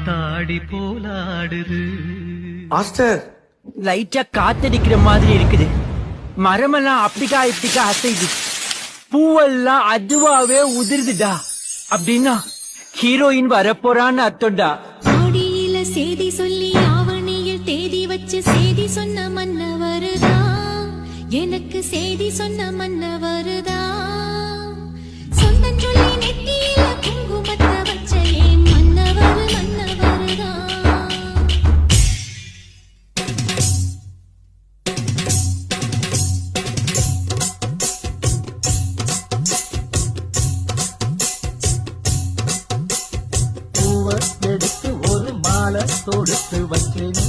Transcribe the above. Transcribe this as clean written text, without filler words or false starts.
காத்தாடி போலாடுது. Master, லைட்டா காத்தடிக்கிற மாதிரி இருக்குது. மரமெல்லாம் அப்படிக்கா இப்படிக்கா அசைது, பூவெல்லாம் அதுவாவே உதிர்துடா. அப்படின்னா ஹீரோயின் வரப்போறான்னு அர்த்தம்டா. ஆடியில செய்தி சொல்லி ஆவணியில் தேதி வச்சு செய்தி சொன்ன மன்னவருதா, எனக்கு செய்தி சொன்ன மன்னவருதா. சொந்தம் சொல்லி நெத்தியில குங்குமத்தை வச்ச ஏன் மன்னவர் மன்னவருதா. எடுத்து ஒரு மாலை தொடுத்து வச்சேன்.